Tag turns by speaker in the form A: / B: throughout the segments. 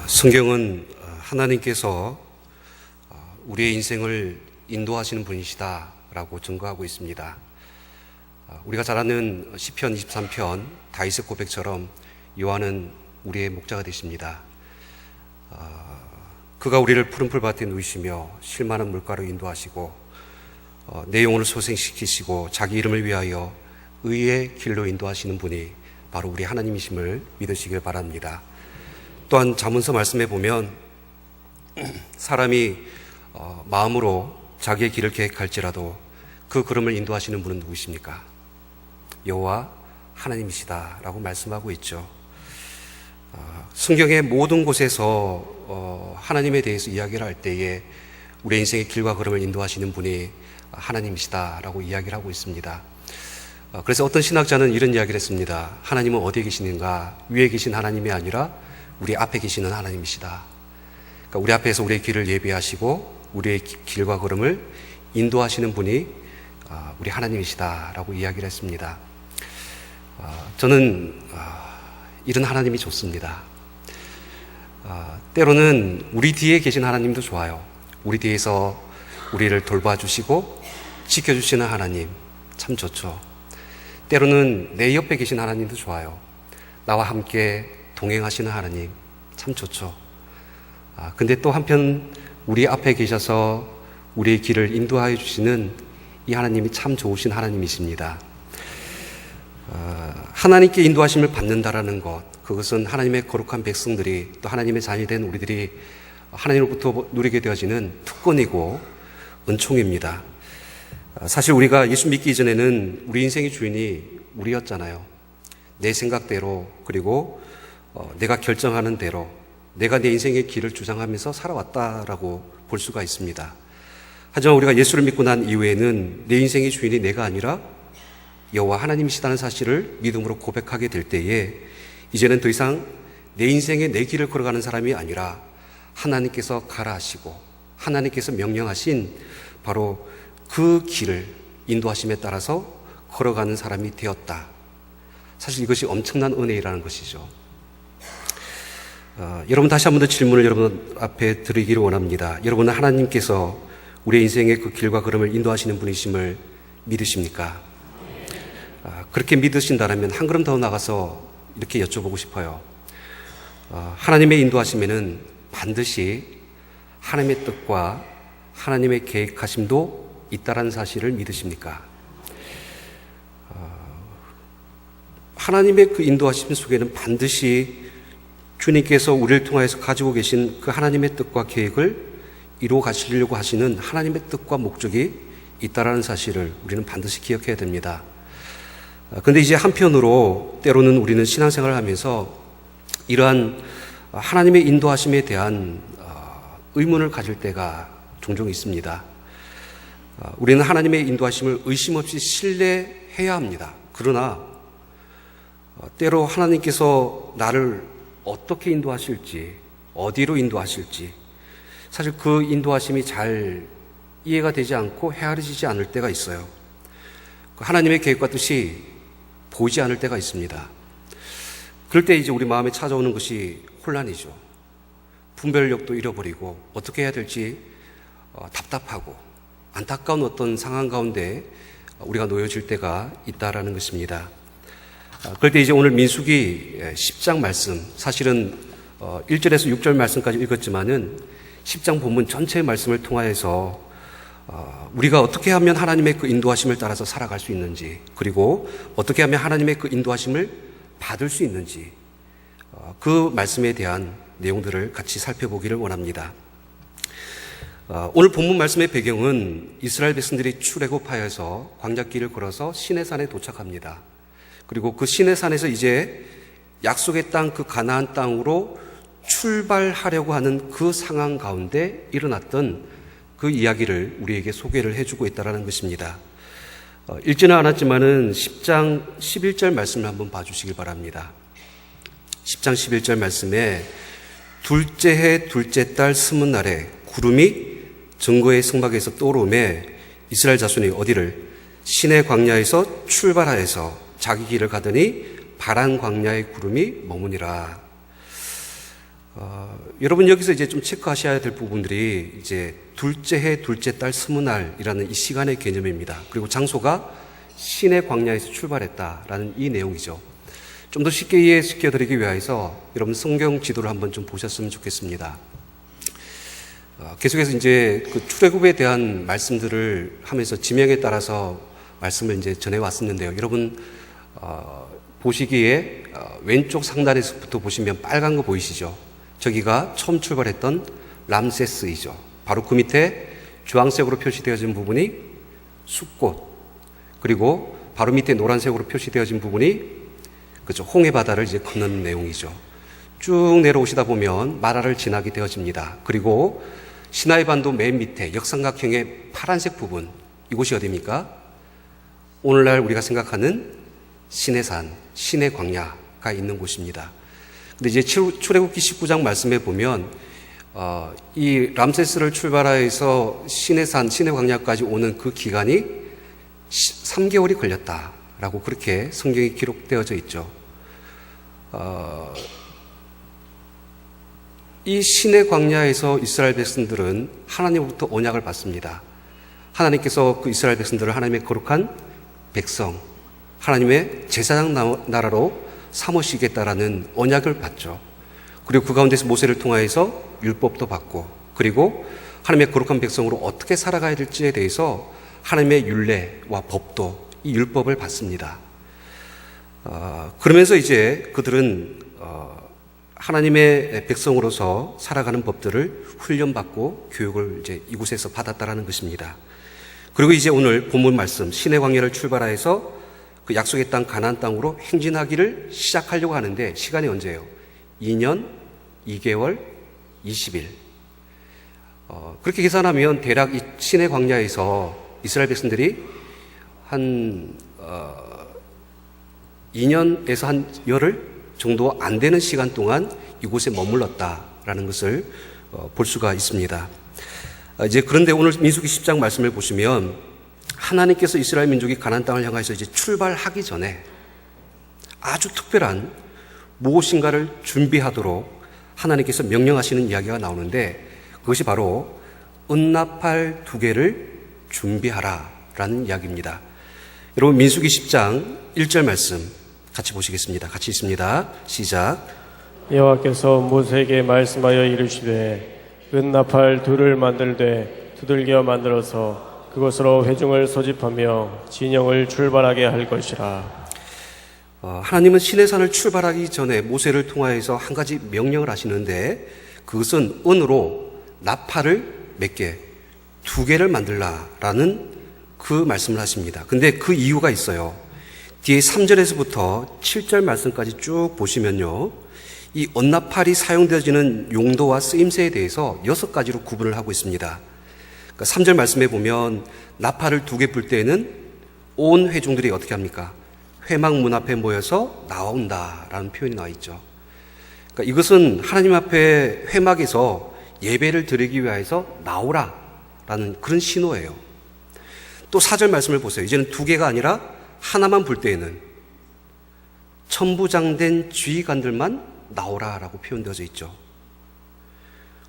A: 성경은 하나님께서 우리의 인생을 인도하시는 분이시다라고 증거하고 있습니다. 우리가 잘 아는 시편 23편 다윗의 고백처럼 여호와는 우리의 목자가 되십니다. 그가 우리를 푸른 풀밭에 누이시며 쉴 만한 물가로 인도하시고 내 영혼을 소생시키시고 자기 이름을 위하여 의의 길로 인도하시는 분이 바로 우리 하나님이심을 믿으시길 바랍니다. 또한 잠언서 말씀에 보면 사람이 마음으로 자기의 길을 계획할지라도 그 걸음을 인도하시는 분은 누구십니까? 여호와 하나님이시다라고 말씀하고 있죠. 성경의 모든 곳에서 하나님에 대해서 이야기를 할 때에 우리 인생의 길과 걸음을 인도하시는 분이 하나님이시다라고 이야기를 하고 있습니다. 그래서 어떤 신학자는 이런 이야기를 했습니다. 하나님은 어디에 계시는가? 위에 계신 하나님이 아니라 우리 앞에 계시는 하나님이시다. 그러니까 우리 앞에서 우리의 길을 예비하시고 우리의 길과 걸음을 인도하시는 분이 우리 하나님이시다라고 이야기를 했습니다. 저는 이런 하나님이 좋습니다. 때로는 우리 뒤에 계신 하나님도 좋아요. 우리 뒤에서 우리를 돌봐주시고 지켜주시는 하나님 참 좋죠. 때로는 내 옆에 계신 하나님도 좋아요. 나와 함께 동행하시는 하나님 참 좋죠. 근데 또 한편 우리 앞에 계셔서 우리의 길을 인도하여 주시는 이 하나님이 참 좋으신 하나님이십니다. 하나님께 인도하심을 받는다라는 것, 그것은 하나님의 거룩한 백성들이 또 하나님의 자녀된 우리들이 하나님으로부터 누리게 되어지는 특권이고 은총입니다. 사실 우리가 예수 믿기 이전에는 우리 인생의 주인이 우리였잖아요. 내 생각대로, 그리고 내가 결정하는 대로 내가 내 인생의 길을 주장하면서 살아왔다라고 볼 수가 있습니다. 하지만 우리가 예수를 믿고 난 이후에는 내 인생의 주인이 내가 아니라 여호와 하나님이시다는 사실을 믿음으로 고백하게 될 때에 이제는 더 이상 내 인생의 내 길을 걸어가는 사람이 아니라 하나님께서 가라 하시고 하나님께서 명령하신 바로 그 길을 인도하심에 따라서 걸어가는 사람이 되었다. 사실 이것이 엄청난 은혜라는 것이죠. 여러분 다시 한 번 더 질문을 여러분 앞에 드리기를 원합니다. 여러분은 하나님께서 우리의 인생의 그 길과 걸음을 인도하시는 분이심을 믿으십니까? 그렇게 믿으신다면 한 걸음 더 나가서 이렇게 여쭤보고 싶어요. 하나님의 인도하심에는 반드시 하나님의 뜻과 하나님의 계획하심도 있다라는 사실을 믿으십니까? 하나님의 그 인도하심 속에는 반드시 주님께서 우리를 통하여서 가지고 계신 그 하나님의 뜻과 계획을 이루어 가시려고 하시는 하나님의 뜻과 목적이 있다라는 사실을 우리는 반드시 기억해야 됩니다. 그런데 이제 한편으로 때로는 우리는 신앙생활을 하면서 이러한 하나님의 인도하심에 대한 의문을 가질 때가 종종 있습니다. 우리는 하나님의 인도하심을 의심 없이 신뢰해야 합니다. 그러나 때로 하나님께서 나를 어떻게 인도하실지, 어디로 인도하실지 사실 그 인도하심이 잘 이해가 되지 않고 헤아려지지 않을 때가 있어요. 하나님의 계획과 뜻이 보이지 않을 때가 있습니다. 그럴 때 이제 우리 마음에 찾아오는 것이 혼란이죠. 분별력도 잃어버리고 어떻게 해야 될지 답답하고 안타까운 어떤 상황 가운데 우리가 놓여질 때가 있다라는 것입니다. 그럴 때 이제 오늘 민수기 10장 말씀, 사실은 1절에서 6절 말씀까지 읽었지만은 10장 본문 전체의 말씀을 통하여서 우리가 어떻게 하면 하나님의 그 인도하심을 따라서 살아갈 수 있는지, 그리고 어떻게 하면 하나님의 그 인도하심을 받을 수 있는지 그 말씀에 대한 내용들을 같이 살펴보기를 원합니다. 오늘 본문 말씀의 배경은 이스라엘 백성들이 출애굽하여서 광야길을 걸어서 시내산에 도착합니다. 그리고 그 시내산에서 이제 약속의 땅, 그 가나안 땅으로 출발하려고 하는 그 상황 가운데 일어났던 그 이야기를 우리에게 소개를 해주고 있다는 것입니다. 읽지는 않았지만은 10장 11절 말씀을 한번 봐주시길 바랍니다. 10장 11절 말씀에 둘째 해 둘째 달 스무 날에 구름이 증거의 성막에서 떠오르매 이스라엘 자손이 어디를 시내 광야에서 출발하여서 자기 길을 가더니 바란 광야의 구름이 머무니라. 여러분 여기서 이제 좀 체크하셔야 될 부분들이 이제 둘째 해 둘째 달 스무 날이라는 이 시간의 개념입니다. 그리고 장소가 시내 광야에서 출발했다라는 이 내용이죠. 좀 더 쉽게 이해시켜 드리기 위해서 여러분 성경 지도를 한번 좀 보셨으면 좋겠습니다. 계속해서 이제 그 출애굽에 대한 말씀들을 하면서 지명에 따라서 말씀을 이제 전해 왔었는데요. 여러분 보시기에 왼쪽 상단에서부터 보시면 빨간 거 보이시죠? 저기가 처음 출발했던 람세스이죠. 바로 그 밑에 주황색으로 표시되어진 부분이 숫꽃, 그리고 바로 밑에 노란색으로 표시되어진 부분이 그죠, 홍해 바다를 이제 건너는 내용이죠. 쭉 내려오시다 보면 마라를 지나게 되어집니다. 그리고 시나이 반도 맨 밑에 역삼각형의 파란색 부분, 이곳이 어디입니까? 오늘날 우리가 생각하는 시내산, 시내 광야가 있는 곳입니다. 근데 이제 출애굽기 19장 말씀에 보면 이 람세스를 출발해서 시내산, 시내 광야까지 오는 그 기간이 3개월이 걸렸다라고 그렇게 성경에 기록되어져 있죠. 이 시내 광야에서 이스라엘 백성들은 하나님으로부터 언약을 받습니다. 하나님께서 그 이스라엘 백성들을 하나님의 거룩한 백성, 하나님의 제사장 나라로 삼으시겠다라는 언약을 받죠. 그리고 그 가운데서 모세를 통하여서 율법도 받고, 그리고 하나님의 거룩한 백성으로 어떻게 살아가야 될지에 대해서 하나님의 율례와 법도, 이 율법을 받습니다. 그러면서 이제 그들은 하나님의 백성으로서 살아가는 법들을 훈련받고 교육을 이제 이곳에서 받았다라는 것입니다. 그리고 이제 오늘 본문 말씀 시내 광야를 출발하여서 그 약속의 땅 가나안 땅으로 행진하기를 시작하려고 하는데 시간이 언제예요? 2년, 2개월, 20일. 그렇게 계산하면 대략 이 시내 광야에서 이스라엘 백성들이 한 2년에서 한 열흘 정도 안 되는 시간 동안 이곳에 머물렀다라는 것을 볼 수가 있습니다. 이제 그런데 오늘 민수기 10장 말씀을 보시면 하나님께서 이스라엘 민족이 가나안 땅을 향해서 이제 출발하기 전에 아주 특별한 무엇인가를 준비하도록 하나님께서 명령하시는 이야기가 나오는데 그것이 바로 은나팔 2개를 준비하라라는 이야기입니다. 여러분 민수기 10장 1절 말씀 같이 보시겠습니다. 같이 있습니다. 시작.
B: 여호와께서 모세에게 말씀하여 이르시되 은나팔 2를 만들되 두들겨 만들어서 그것으로 회중을 소집하며 진영을 출발하게 할 것이라.
A: 하나님은 시내산을 출발하기 전에 모세를 통하여서 한 가지 명령을 하시는데 그것은 은으로 나팔을 몇 개? 2개를 만들라라는 그 말씀을 하십니다. 근데 그 이유가 있어요. 뒤에 3절에서부터 7절 말씀까지 쭉 보시면요. 이 언나팔이 사용되어지는 용도와 쓰임새에 대해서 6가지로 구분을 하고 있습니다. 그러니까 3절 말씀에 보면 나팔을 2개 불 때에는 온 회중들이 어떻게 합니까? 회막 문 앞에 모여서 나온다라는 표현이 나와 있죠. 그러니까 이것은 하나님 앞에 회막에서 예배를 드리기 위해서 나오라라는 그런 신호예요. 또 4절 말씀을 보세요. 이제는 2개가 아니라 하나만 불 때에는 천부장된 지휘관들만 나오라라고 표현되어져 있죠.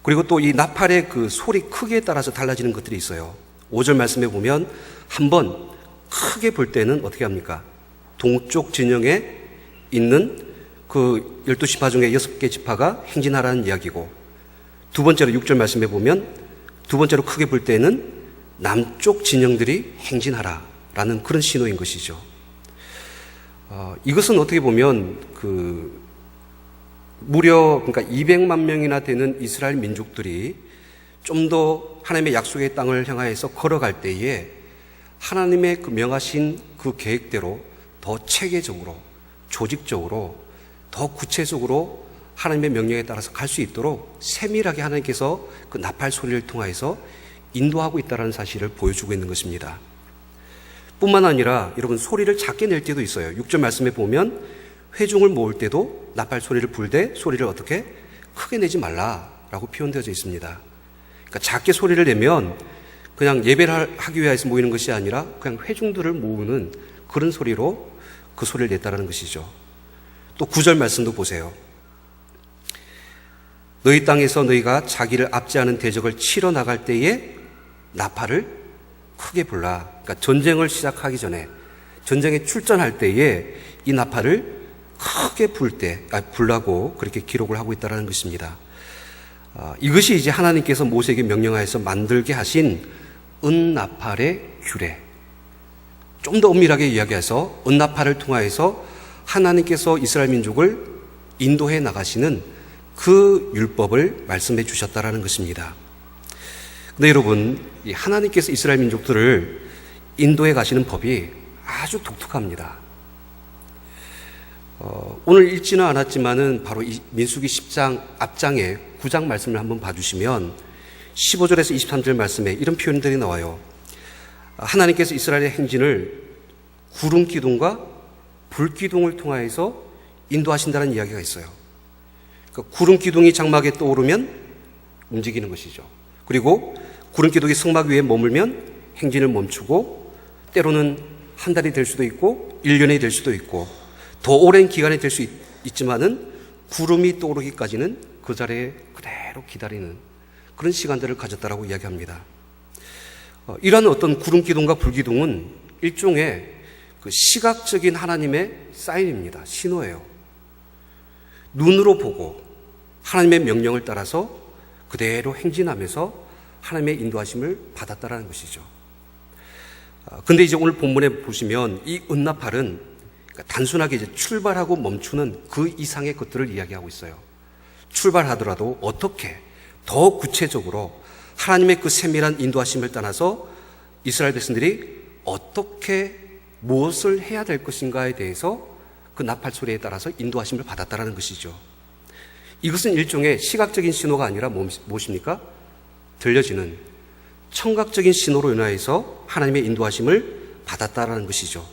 A: 그리고 또 이 나팔의 그 소리 크기에 따라서 달라지는 것들이 있어요. 5절 말씀에 보면 한번 크게 불 때는 어떻게 합니까? 동쪽 진영에 있는 그 12지파 중에 6개 지파가 행진하라는 이야기고, 두 번째로 6절 말씀에 보면 두 번째로 크게 불 때는 남쪽 진영들이 행진하라라는 그런 신호인 것이죠. 이것은 어떻게 보면 무려 그러니까 200만 명이나 되는 이스라엘 민족들이 좀 더 하나님의 약속의 땅을 향하여서 걸어갈 때에 하나님의 그 명하신 그 계획대로 더 체계적으로, 조직적으로, 더 구체적으로 하나님의 명령에 따라서 갈 수 있도록 세밀하게 하나님께서 그 나팔 소리를 통하여서 인도하고 있다는 사실을 보여주고 있는 것입니다. 뿐만 아니라 여러분 소리를 작게 낼 때도 있어요. 6절 말씀에 보면 회중을 모을 때도 나팔 소리를 불 때 소리를 어떻게 크게 내지 말라라고 표현되어져 있습니다. 그러니까 작게 소리를 내면 그냥 예배를 하기 위해서 모이는 것이 아니라 그냥 회중들을 모으는 그런 소리로 그 소리를 냈다는 것이죠. 또 9절 말씀도 보세요. 너희 땅에서 너희가 자기를 압제하는 대적을 치러 나갈 때에 나팔을 크게 불라. 그러니까 전쟁을 시작하기 전에, 전쟁에 출전할 때에 이 나팔을 크게 불라고 그렇게 기록을 하고 있다는 것입니다. 이것이 이제 하나님께서 모세에게 명령하여서 만들게 하신 은나팔의 규례. 좀 더 엄밀하게 이야기해서 은나팔을 통하여서 하나님께서 이스라엘 민족을 인도해 나가시는 그 율법을 말씀해 주셨다라는 것입니다. 근데 여러분, 이 하나님께서 이스라엘 민족들을 인도해 가시는 법이 아주 독특합니다. 오늘 읽지는 않았지만은 바로 이 민수기 10장 앞장에 9장 말씀을 한번 봐주시면 15절에서 23절 말씀에 이런 표현들이 나와요. 하나님께서 이스라엘의 행진을 구름 기둥과 불 기둥을 통하여서 인도하신다는 이야기가 있어요. 그러니까 구름 기둥이 장막에 떠오르면 움직이는 것이죠. 그리고 구름 기둥이 성막 위에 머물면 행진을 멈추고, 때로는 한 달이 될 수도 있고 1년이 될 수도 있고 더 오랜 기간이 될 수 있지만은 구름이 떠오르기까지는 그 자리에 그대로 기다리는 그런 시간들을 가졌다라고 이야기합니다. 이러한 어떤 구름 기둥과 불 기둥은 일종의 그 시각적인 하나님의 사인입니다. 신호예요. 눈으로 보고 하나님의 명령을 따라서 그대로 행진하면서 하나님의 인도하심을 받았다라는 것이죠. 근데 이제 오늘 본문에 보시면 이 은나팔은 단순하게 이제 출발하고 멈추는 그 이상의 것들을 이야기하고 있어요. 출발하더라도 어떻게 더 구체적으로 하나님의 그 세밀한 인도하심을 따라서 이스라엘 백성들이 어떻게 무엇을 해야 될 것인가에 대해서 그 나팔 소리에 따라서 인도하심을 받았다라는 것이죠. 이것은 일종의 시각적인 신호가 아니라 무엇입니까? 들려지는 청각적인 신호로 인하여서 하나님의 인도하심을 받았다라는 것이죠.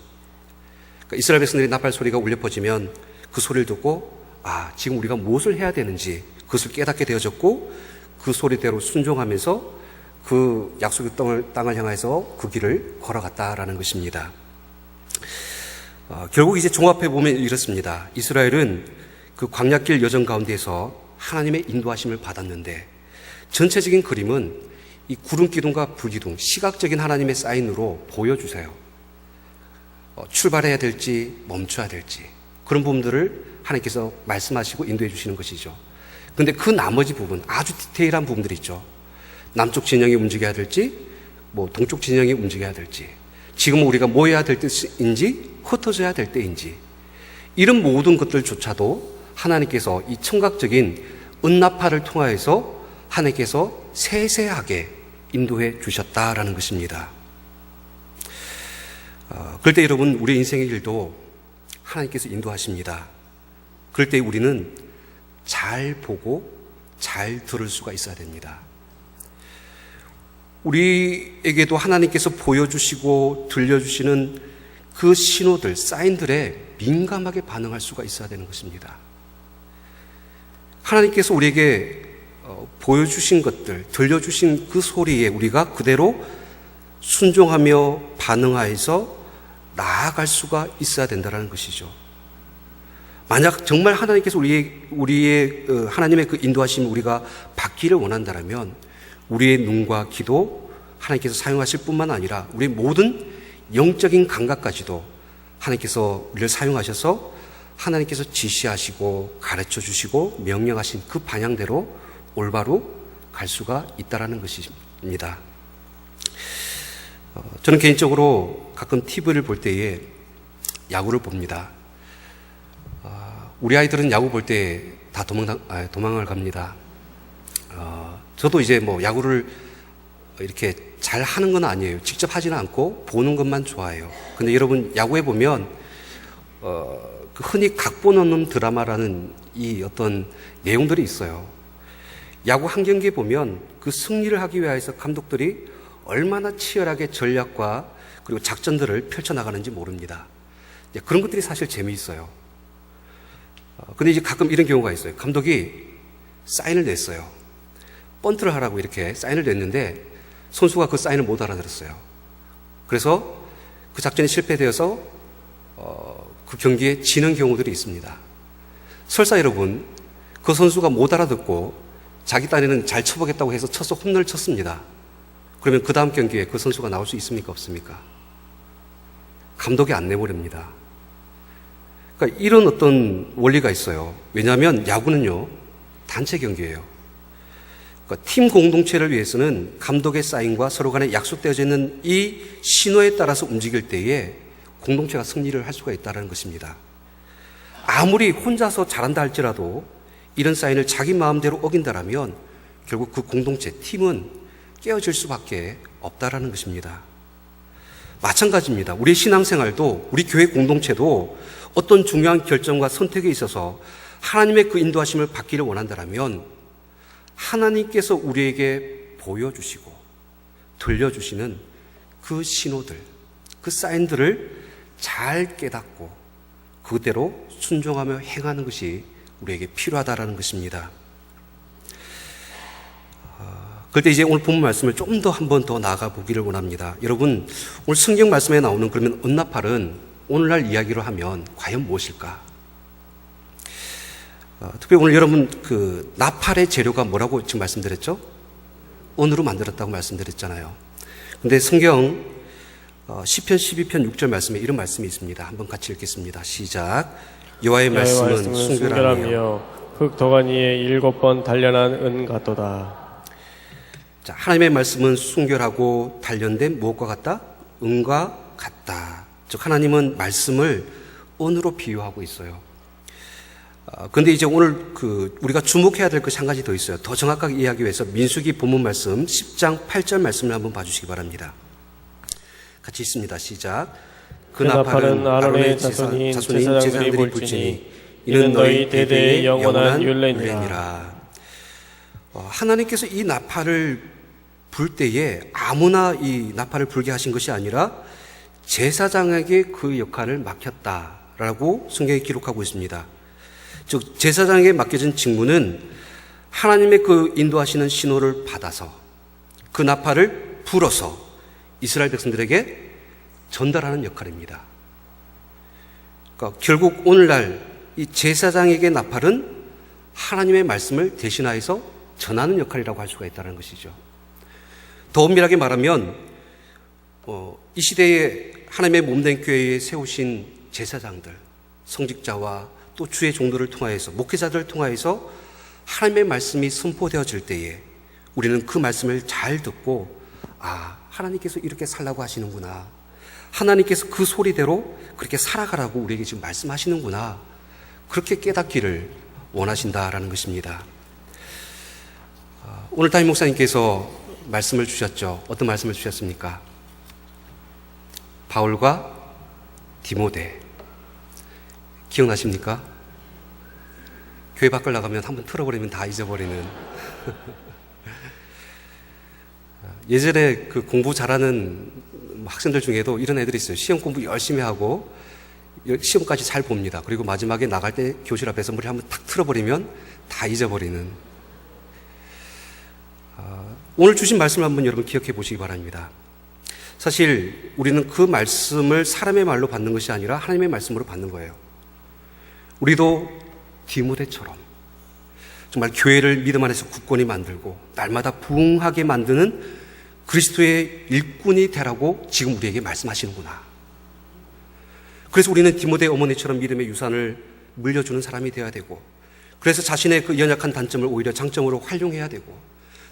A: 그러니까 이스라엘 백성들이 나팔 소리가 울려 퍼지면 그 소리를 듣고 지금 우리가 무엇을 해야 되는지 그것을 깨닫게 되어졌고, 그 소리대로 순종하면서 그 약속의 땅을 향해서 그 길을 걸어갔다라는 것입니다. 결국 이제 종합해 보면 이렇습니다. 이스라엘은 그 광야길 여정 가운데서 하나님의 인도하심을 받았는데, 전체적인 그림은 이 구름 기둥과 불 기둥, 시각적인 하나님의 사인으로 보여주세요. 출발해야 될지 멈춰야 될지 그런 부분들을 하나님께서 말씀하시고 인도해 주시는 것이죠. 그런데 그 나머지 부분, 아주 디테일한 부분들이 있죠. 남쪽 진영이 움직여야 될지, 동쪽 진영이 움직여야 될지, 지금 우리가 뭐 해야 될 때인지, 흩어져야 될 때인지, 이런 모든 것들조차도 하나님께서 이 청각적인 은나팔을 통하여서 하나님께서 세세하게 인도해 주셨다라는 것입니다. 그럴 때 여러분, 우리 인생의 길도 하나님께서 인도하십니다. 그럴 때 우리는 잘 보고 잘 들을 수가 있어야 됩니다. 우리에게도 하나님께서 보여주시고 들려주시는 그 신호들, 사인들에 민감하게 반응할 수가 있어야 되는 것입니다. 하나님께서 우리에게 보여주신 것들, 들려주신 그 소리에 우리가 그대로 순종하며 반응하여서 나아갈 수가 있어야 된다는 것이죠. 만약 정말 하나님께서 우리의 하나님의 그 인도하심을 우리가 받기를 원한다면 우리의 눈과 귀도 하나님께서 사용하실 뿐만 아니라 우리의 모든 영적인 감각까지도 하나님께서 우리를 사용하셔서 하나님께서 지시하시고 가르쳐 주시고 명령하신 그 방향대로 올바로 갈 수가 있다라는 것입니다. 저는 개인적으로 가끔 TV를 볼 때에 야구를 봅니다. 우리 아이들은 야구 볼 때 다 도망을 갑니다. 저도 이제 야구를 이렇게 잘 하는 건 아니에요. 직접 하지는 않고 보는 것만 좋아해요. 근데 여러분, 야구에 보면 흔히 각본 없는 드라마라는 이 어떤 내용들이 있어요. 야구 한 경기에 보면 그 승리를 하기 위해서 감독들이 얼마나 치열하게 전략과 그리고 작전들을 펼쳐나가는지 모릅니다. 그런 것들이 사실 재미있어요. 근데 이제 가끔 이런 경우가 있어요. 감독이 사인을 냈어요. 번트를 하라고 이렇게 사인을 냈는데 선수가 그 사인을 못 알아들었어요. 그래서 그 작전이 실패되어서 그 경기에 지는 경우들이 있습니다. 설사 여러분, 그 선수가 못 알아듣고 자기 딴에는 잘 쳐보겠다고 해서 쳐서 홈런을 쳤습니다. 그러면 그 다음 경기에 그 선수가 나올 수 있습니까? 없습니까? 감독이 안 내버립니다. 그러니까 이런 어떤 원리가 있어요. 왜냐하면 야구는요, 단체 경기예요. 그러니까 팀 공동체를 위해서는 감독의 사인과 서로 간에 약속되어져 있는 이 신호에 따라서 움직일 때에 공동체가 승리를 할 수가 있다는 것입니다. 아무리 혼자서 잘한다 할지라도 이런 사인을 자기 마음대로 어긴다라면 결국 그 공동체, 팀은 깨어질 수밖에 없다라는 것입니다. 마찬가지입니다. 우리 신앙생활도, 우리 교회 공동체도 어떤 중요한 결정과 선택에 있어서 하나님의 그 인도하심을 받기를 원한다라면 하나님께서 우리에게 보여주시고 들려주시는 그 신호들, 그 사인들을 잘 깨닫고 그대로 순종하며 행하는 것이 우리에게 필요하다라는 것입니다. 그럴 때 이제 오늘 본문 말씀을 좀 더 한 번 더 나아가 보기를 원합니다. 여러분, 오늘 성경 말씀에 나오는 그러면 은나팔은 오늘날 이야기로 하면 과연 무엇일까? 특별히 오늘 여러분 그 나팔의 재료가 뭐라고 지금 말씀드렸죠? 은으로 만들었다고 말씀드렸잖아요. 근데 성경 시편 12편 6절 말씀에 이런 말씀이 있습니다. 한번 같이 읽겠습니다. 시작. 여호와의 말씀은 순결하며
B: 흙도가니 위에 7번 단련한 은 같도다.
A: 자, 하나님의 말씀은 순결하고 단련된 무엇과 같다? 은과 같다. 즉 하나님은 말씀을 은으로 비유하고 있어요. 그런데 이제 오늘 우리가 주목해야 될 것이 한 가지 더 있어요. 더 정확하게 이해하기 위해서 민수기 본문 말씀 10장 8절 말씀을 한번 봐주시기 바랍니다. 같이 있습니다. 시작. 그 나팔은 아론의 자손인 제사장들이 불지니 이는 너희 대대의 영원한 율례니라. 하나님께서 이 나팔을 불 때에 아무나 이 나팔을 불게 하신 것이 아니라 제사장에게 그 역할을 맡겼다라고 성경에 기록하고 있습니다. 즉 제사장에게 맡겨진 직무는 하나님의 그 인도하시는 신호를 받아서 그 나팔을 불어서 이스라엘 백성들에게 전달하는 역할입니다. 그러니까 결국 오늘날 이 제사장에게 나팔은 하나님의 말씀을 대신하여서 전하는 역할이라고 할 수가 있다는 것이죠. 더 엄밀하게 말하면 이 시대에 하나님의 몸된 교회에 세우신 제사장들, 성직자와 또 주의 종도를 통하여서 목회자들을 통하여서 하나님의 말씀이 선포되어질 때에 우리는 그 말씀을 잘 듣고 하나님께서 이렇게 살라고 하시는구나, 하나님께서 그 소리대로 그렇게 살아가라고 우리에게 지금 말씀하시는구나, 그렇게 깨닫기를 원하신다라는 것입니다. 오늘 담임 목사님께서 말씀을 주셨죠. 어떤 말씀을 주셨습니까? 바울과 디모데 기억나십니까? 교회 밖을 나가면 한번 틀어버리면 다 잊어버리는 예전에 그 공부 잘하는 학생들 중에도 이런 애들이 있어요. 시험 공부 열심히 하고 시험까지 잘 봅니다. 그리고 마지막에 나갈 때 교실 앞에서 머리 한번 탁 틀어버리면 다 잊어버리는. 오늘 주신 말씀을 한번 여러분 기억해 보시기 바랍니다. 사실 우리는 그 말씀을 사람의 말로 받는 것이 아니라 하나님의 말씀으로 받는 거예요. 우리도 디모데처럼 정말 교회를 믿음 안에서 굳건히 만들고 날마다 부흥하게 만드는 그리스도의 일꾼이 되라고 지금 우리에게 말씀하시는구나. 그래서 우리는 디모데 어머니처럼 믿음의 유산을 물려주는 사람이 되어야 되고, 그래서 자신의 그 연약한 단점을 오히려 장점으로 활용해야 되고,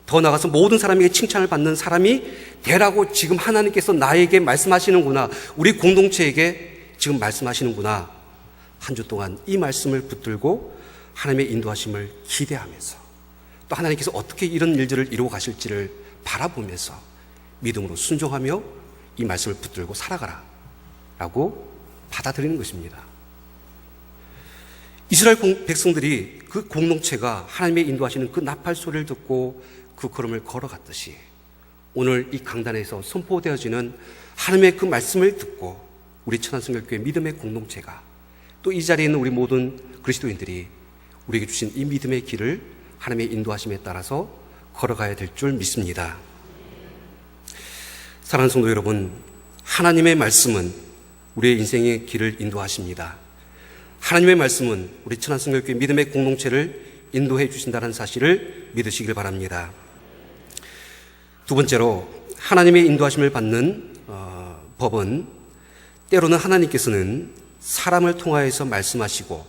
A: 더 나아가서 모든 사람에게 칭찬을 받는 사람이 되라고 지금 하나님께서 나에게 말씀하시는구나, 우리 공동체에게 지금 말씀하시는구나. 한 주 동안 이 말씀을 붙들고 하나님의 인도하심을 기대하면서 또 하나님께서 어떻게 이런 일들을 이루어 가실지를 바라보면서 믿음으로 순종하며 이 말씀을 붙들고 살아가라 라고 받아들이는 것입니다. 이스라엘 백성들이 그 공동체가 하나님의 인도하시는 그 나팔 소리를 듣고 그 걸음을 걸어갔듯이 오늘 이 강단에서 선포되어지는 하나님의 그 말씀을 듣고 우리 천안성결교회 믿음의 공동체가 또 이 자리에 있는 우리 모든 그리스도인들이 우리에게 주신 이 믿음의 길을 하나님의 인도하심에 따라서 걸어가야 될 줄 믿습니다. 사랑하는 성도 여러분, 하나님의 말씀은 우리의 인생의 길을 인도하십니다. 하나님의 말씀은 우리 천안성결교회 믿음의 공동체를 인도해 주신다는 사실을 믿으시길 바랍니다. 두 번째로 하나님의 인도하심을 받는 법은 때로는 하나님께서는 사람을 통하여서 말씀하시고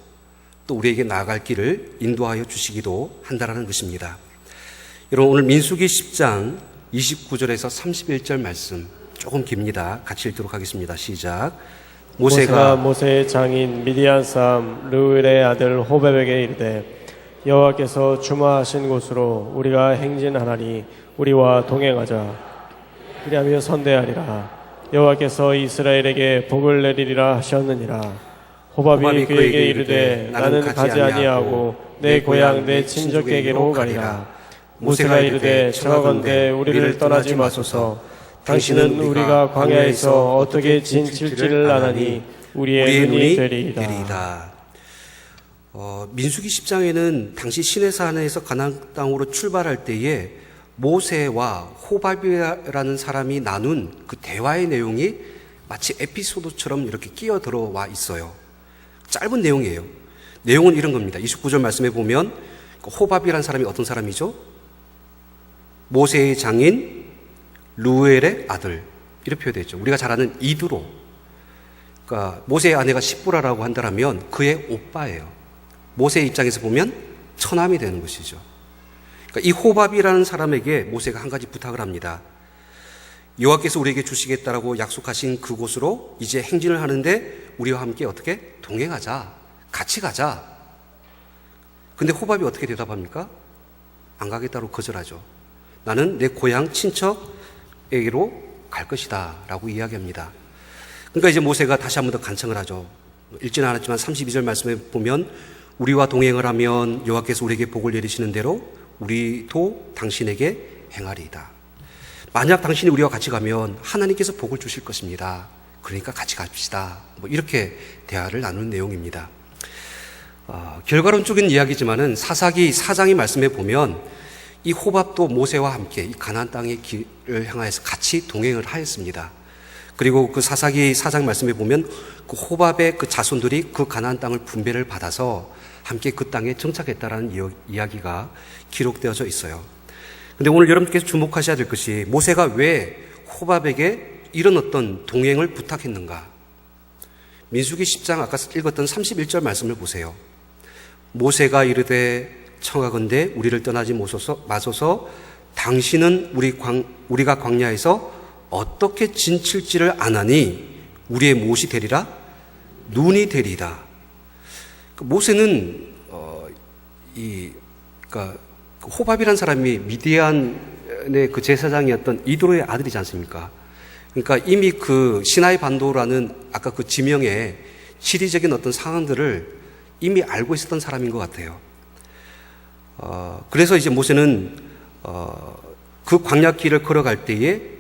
A: 또 우리에게 나아갈 길을 인도하여 주시기도 한다는 것입니다. 여러분, 오늘 민수기 10장 29절에서 31절 말씀 조금 깁니다. 같이 읽도록 하겠습니다. 시작.
B: 모세가 모세의 장인 미디안 사람 르우엘의 아들 호렙에게 이르되 여호와께서 주마하신 곳으로 우리가 행진하나니 우리와 동행하자. 그리하며 선대하리라. 여호와께서 이스라엘에게 복을 내리리라 하셨느니라. 호밥이 그에게 이르되 나는 가지 아니하고 내 고향 내 친족에게로 가리라. 모세가 이르되 청하건대 우리를 떠나지 마소서. 당신은 우리가 광야에서 어떻게 진칠지를 아나니 우리의 눈이 되리이다.
A: 민수기 10장에는 당시 시내산에서 가나안 땅으로 출발할 때에 모세와 호밥이라는 사람이 나눈 그 대화의 내용이 마치 에피소드처럼 이렇게 끼어 들어와 있어요. 짧은 내용이에요. 내용은 이런 겁니다. 29절 말씀에 보면 호밥이라는 사람이 어떤 사람이죠? 모세의 장인 르우엘의 아들, 이렇게 표현되죠. 우리가 잘 아는 이드로, 그러니까 모세의 아내가 시브라라고 한다면 그의 오빠예요. 모세의 입장에서 보면 처남이 되는 것이죠. 그러니까 이 호밥이라는 사람에게 모세가 한 가지 부탁을 합니다. 여호와께서 우리에게 주시겠다라고 약속하신 그곳으로 이제 행진을 하는데 우리와 함께 어떻게 동행하자, 같이 가자. 근데 호밥이 어떻게 대답합니까? 안 가겠다고 거절하죠. 나는 내 고향 친척에게로 갈 것이다 라고 이야기합니다. 그러니까 이제 모세가 다시 한 번 더 간청을 하죠. 읽지는 않았지만 32절 말씀에 보면 우리와 동행을 하면 여호와께서 우리에게 복을 내리시는 대로 우리도 당신에게 행하리이다. 만약 당신이 우리와 같이 가면 하나님께서 복을 주실 것입니다. 그러니까 같이 갑시다. 이렇게 대화를 나누는 내용입니다. 결과론적인 이야기지만은 사사기 4장의 말씀에 보면 이 호밥도 모세와 함께 이 가나안 땅의 길을 향하여서 같이 동행을 하였습니다. 그리고 그 사사기 4장 말씀에 보면 그 호밥의 그 자손들이 그 가나안 땅을 분배를 받아서 함께 그 땅에 정착했다라는 이야기가 기록되어져 있어요. 근데 오늘 여러분께서 주목하셔야 될 것이 모세가 왜 호밥에게 이런 어떤 동행을 부탁했는가? 민수기 10장 아까 읽었던 31절 말씀을 보세요. 모세가 이르되 청하건대 우리를 떠나지 마소서. 당신은 우리가 광야에서 어떻게 진칠지를 아나니 우리의 무엇이 되리라? 눈이 되리다. 모세는 그러니까 호밥이라는 사람이 미디안의 그 제사장이었던 이드로의 아들이지 않습니까? 그러니까 이미 그 시나이 반도라는 아까 그 지명의 지리적인 어떤 상황들을 이미 알고 있었던 사람인 것 같아요. 그래서 이제 모세는 그 광야길을 걸어갈 때에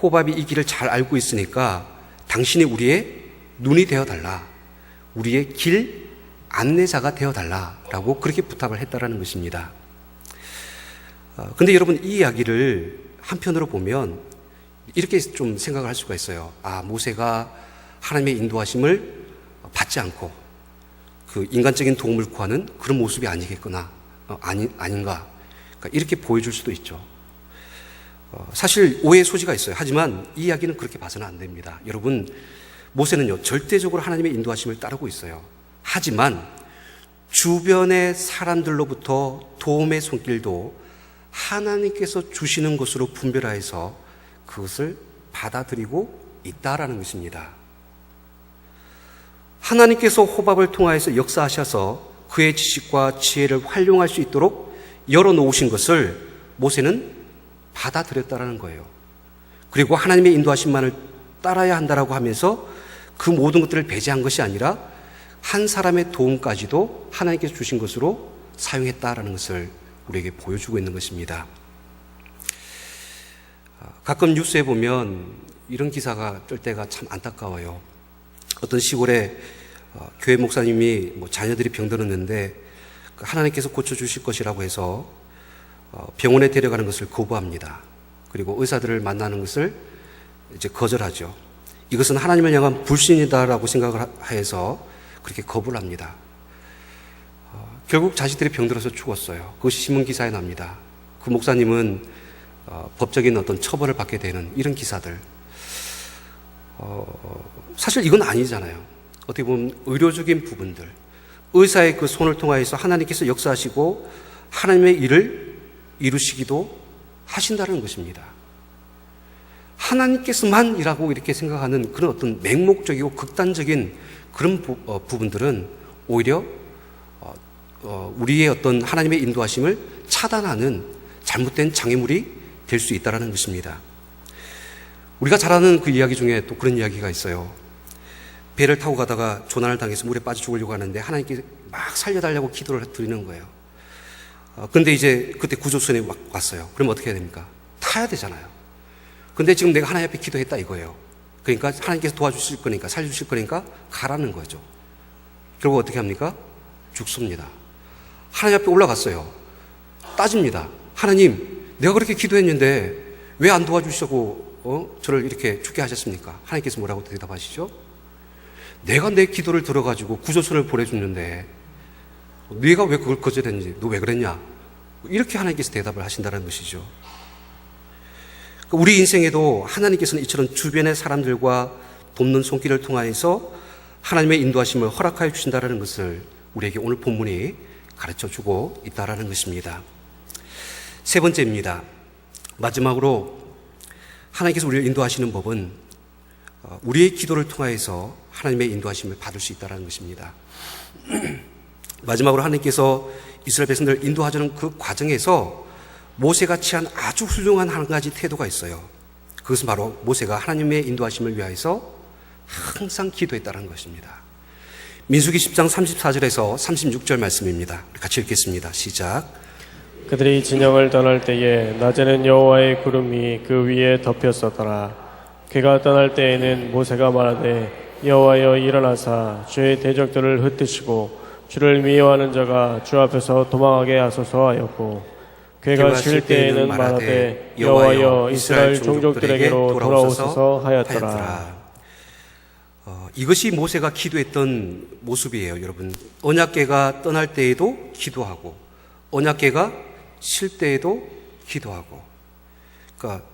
A: 호밥이 이 길을 잘 알고 있으니까 당신이 우리의 눈이 되어달라, 우리의 길 안내자가 되어달라라고 그렇게 부탁을 했다라는 것입니다. 근데 여러분, 이 이야기를 한편으로 보면 이렇게 좀 생각을 할 수가 있어요. 모세가 하나님의 인도하심을 받지 않고 그 인간적인 도움을 구하는 그런 모습이 아니겠구나, 아닌가, 그러니까 이렇게 보여줄 수도 있죠. 사실 오해의 소지가 있어요. 하지만 이 이야기는 그렇게 봐서는 안 됩니다. 여러분, 모세는요 절대적으로 하나님의 인도하심을 따르고 있어요. 하지만 주변의 사람들로부터 도움의 손길도 하나님께서 주시는 것으로 분별하여서 그것을 받아들이고 있다라는 것입니다. 하나님께서 호밥을 통하여서 역사하셔서 그의 지식과 지혜를 활용할 수 있도록 열어놓으신 것을 모세는 받아들였다라는 거예요. 그리고 하나님의 인도하심만을 따라야 한다라고 하면서 그 모든 것들을 배제한 것이 아니라 한 사람의 도움까지도 하나님께서 주신 것으로 사용했다라는 것을 우리에게 보여주고 있는 것입니다. 가끔 뉴스에 보면 이런 기사가 뜰 때가 참 안타까워요. 어떤 시골에 교회 목사님이 자녀들이 병들었는데 하나님께서 고쳐주실 것이라고 해서 병원에 데려가는 것을 거부합니다. 그리고 의사들을 만나는 것을 이제 거절하죠. 이것은 하나님을 향한 불신이다라고 생각을 해서 그렇게 거부를 합니다. 결국 자식들이 병들어서 죽었어요. 그것이 신문기사에 납니다. 그 목사님은 법적인 어떤 처벌을 받게 되는 이런 기사들. 사실 이건 아니잖아요. 어떻게 보면 의료적인 부분들, 의사의 그 손을 통하여서 하나님께서 역사하시고 하나님의 일을 이루시기도 하신다는 것입니다. 하나님께서만 이라고 이렇게 생각하는 그런 어떤 맹목적이고 극단적인 그런 부분들은 오히려 우리의 어떤 하나님의 인도하심을 차단하는 잘못된 장애물이 될 수 있다는 것입니다. 우리가 잘 아는 그 이야기 중에 또 그런 이야기가 있어요. 배를 타고 가다가 조난을 당해서 물에 빠져 죽으려고 하는데 하나님께 막 살려달라고 기도를 드리는 거예요. 근데 이제 그때 구조선이 왔어요. 그럼 어떻게 해야 됩니까? 타야 되잖아요. 근데 지금 내가 하나님 앞에 기도했다 이거예요. 그러니까 하나님께서 도와주실 거니까, 살려주실 거니까 가라는 거죠. 결국 어떻게 합니까? 죽습니다. 하나님 앞에 올라갔어요. 따집니다. 하나님, 내가 그렇게 기도했는데 왜 안 도와주시고 저를 이렇게 죽게 하셨습니까? 하나님께서 뭐라고 대답하시죠? 내가 내 기도를 들어가지고 구조선을 보내줬는데 네가 왜 그걸 거절했는지, 너 왜 그랬냐? 이렇게 하나님께서 대답을 하신다는 것이죠. 우리 인생에도 하나님께서는 이처럼 주변의 사람들과 돕는 손길을 통하여서 하나님의 인도하심을 허락하여 주신다는 것을 우리에게 오늘 본문이 가르쳐주고 있다는 것입니다. 세 번째입니다. 마지막으로 하나님께서 우리를 인도하시는 법은 우리의 기도를 통하여서 하나님의 인도하심을 받을 수 있다는 것입니다. 마지막으로 하나님께서 이스라엘 백성들을 인도하자는 그 과정에서 모세가 취한 아주 훌륭한 한 가지 태도가 있어요. 그것은 바로 모세가 하나님의 인도하심을 위하여서 항상 기도했다는 것입니다. 민수기 10장 34절에서 36절 말씀입니다. 같이 읽겠습니다. 시작.
B: 그들이 진영을 떠날 때에 낮에는 여호와의 구름이 그 위에 덮였었더라. 그가 떠날 때에는 모세가 말하되 여호와여 일어나사 주의 대적들을 흩으시고 주를 미워하는 자가 주 앞에서 도망하게 하소서 하였고, 그가 쉴 때에는 말하되 여호와여 이스라엘 종족들에게로 돌아오소서 하였더라.
A: 이것이 모세가 기도했던 모습이에요, 여러분. 언약궤가 떠날 때에도 기도하고, 언약궤가 쉴 때에도 기도하고. 그러니까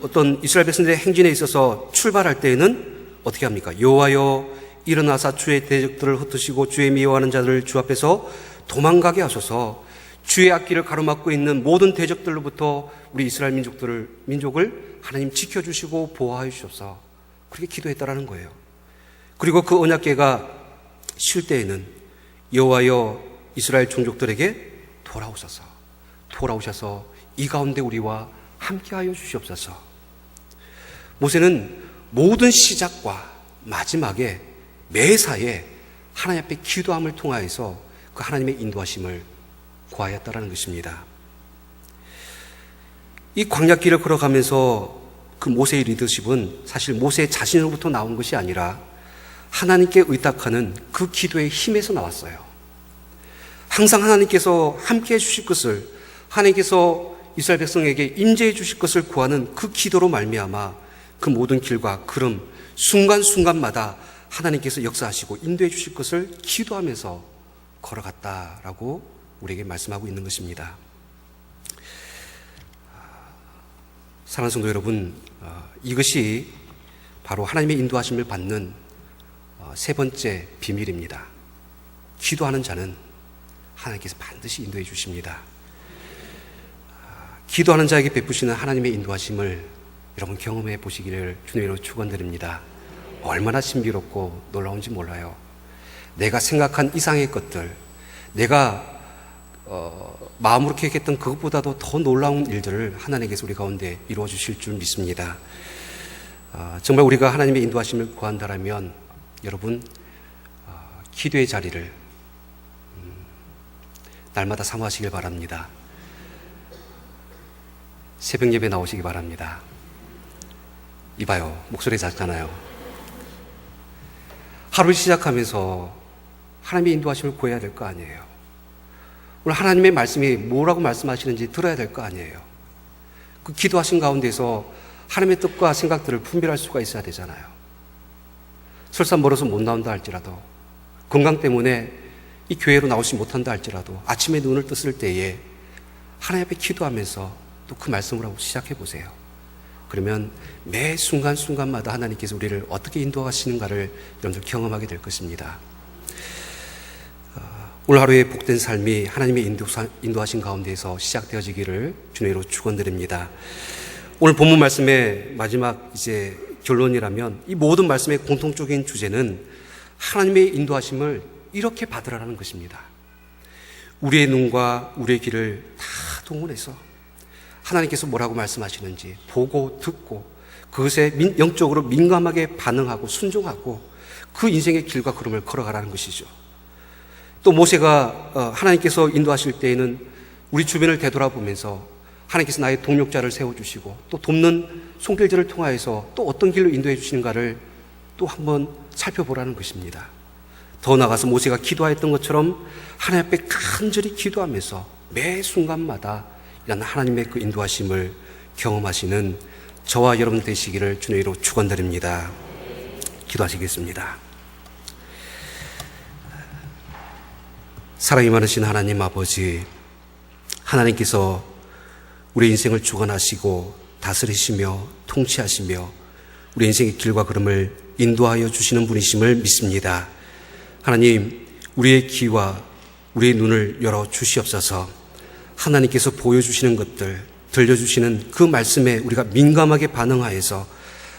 A: 어떤 이스라엘 백성들의 행진에 있어서 출발할 때에는 어떻게 합니까? 여호와여 일어나사 주의 대적들을 흩으시고 주의 미워하는 자들을 주 앞에서 도망가게 하소서. 주의 앞길을 가로막고 있는 모든 대적들로부터 우리 이스라엘 민족을 하나님 지켜주시고 보호하여 주옵소서. 그렇게 기도했다라는 거예요. 그리고 그 언약궤가 쉴 때에는 여호와여 이스라엘 종족들에게 돌아오셔서 이 가운데 우리와 함께하여 주시옵소서. 모세는 모든 시작과 마지막에 매사에 하나님 앞에 기도함을 통하여서 그 하나님의 인도하심을 구하였다라는 것입니다. 이 광야길을 걸어가면서 그 모세의 리더십은 사실 모세 자신으로부터 나온 것이 아니라 하나님께 의탁하는 그 기도의 힘에서 나왔어요. 항상 하나님께서 함께해 주실 것을, 하나님께서 이스라엘 백성에게 임재해 주실 것을 구하는 그 기도로 말미암아 그 모든 길과 걸음 순간순간마다 하나님께서 역사하시고 인도해 주실 것을 기도하면서 걸어갔다라고 우리에게 말씀하고 있는 것입니다. 사랑하는 성도 여러분, 이것이 바로 하나님의 인도하심을 받는 세 번째 비밀입니다. 기도하는 자는 하나님께서 반드시 인도해 주십니다. 기도하는 자에게 베푸시는 하나님의 인도하심을 여러분 경험해 보시기를 주님으로 축원드립니다. 얼마나 신비롭고 놀라운지 몰라요. 내가 생각한 이상의 것들, 내가 마음으로 계획했던 그것보다도 더 놀라운 일들을 하나님께서 우리 가운데 이루어 주실 줄 믿습니다. 정말 우리가 하나님의 인도하심을 구한다면 여러분 기도의 자리를 날마다 사모하시길 바랍니다. 새벽 예배 나오시기 바랍니다. 이봐요, 목소리 작잖아요. 하루를 시작하면서 하나님의 인도하심을 구해야 될 거 아니에요. 오늘 하나님의 말씀이 뭐라고 말씀하시는지 들어야 될 거 아니에요. 그 기도하신 가운데서 하나님의 뜻과 생각들을 분별할 수가 있어야 되잖아요. 설사 멀어서 못 나온다 할지라도, 건강 때문에 이 교회로 나오지 못한다 할지라도 아침에 눈을 떴을 때에 하나님 앞에 기도하면서 또 그 말씀을 하고 시작해 보세요. 그러면 매 순간순간마다 하나님께서 우리를 어떻게 인도하시는가를 여러분들 경험하게 될 것입니다. 오늘 하루의 복된 삶이 하나님의 인도하신 가운데에서 시작되어지기를 주님으로 축원드립니다. 오늘 본문 말씀의 마지막 이제 결론이라면 이 모든 말씀의 공통적인 주제는 하나님의 인도하심을 이렇게 받으라는 것입니다. 우리의 눈과 우리의 귀를 다 동원해서 하나님께서 뭐라고 말씀하시는지 보고 듣고 그것에 영적으로 민감하게 반응하고 순종하고 그 인생의 길과 걸음을 걸어가라는 것이죠. 또 모세가 하나님께서 인도하실 때에는 우리 주변을 되돌아보면서 하나님께서 나의 동력자를 세워주시고 또 돕는 손길들을 통하여서 또 어떤 길로 인도해 주시는가를 또 한번 살펴보라는 것입니다. 더 나아가서 모세가 기도했던 것처럼 하나님 앞에 간절히 기도하면서 매 순간마다 이런 하나님의 그 인도하심을 경험하시는 저와 여러분 되시기를 주의 이름으로 축원드립니다. 기도하시겠습니다. 사랑이 많으신 하나님 아버지, 하나님께서 우리 인생을 주관하시고 다스리시며 통치하시며 우리 인생의 길과 걸음을 인도하여 주시는 분이심을 믿습니다. 하나님, 우리의 귀와 우리의 눈을 열어 주시옵소서. 하나님께서 보여주시는 것들, 들려주시는 그 말씀에 우리가 민감하게 반응하여서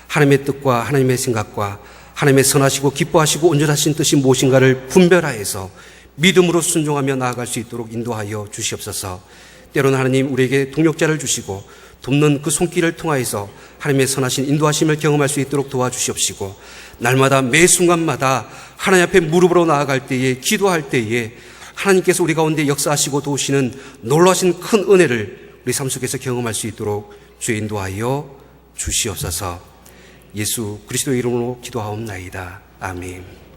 A: 하나님의 뜻과 하나님의 생각과 하나님의 선하시고 기뻐하시고 온전하신 뜻이 무엇인가를 분별하여서 믿음으로 순종하며 나아갈 수 있도록 인도하여 주시옵소서. 때로는 하나님 우리에게 동력자를 주시고 돕는 그 손길을 통하여서 하나님의 선하신 인도하심을 경험할 수 있도록 도와주시옵시고 날마다 매 순간마다 하나님 앞에 무릎으로 나아갈 때에 기도할 때에 하나님께서 우리 가운데 역사하시고 도우시는 놀라신 큰 은혜를 우리 삶 속에서 경험할 수 있도록 주의 인도하여 주시옵소서. 예수 그리스도의 이름으로 기도하옵나이다. 아멘.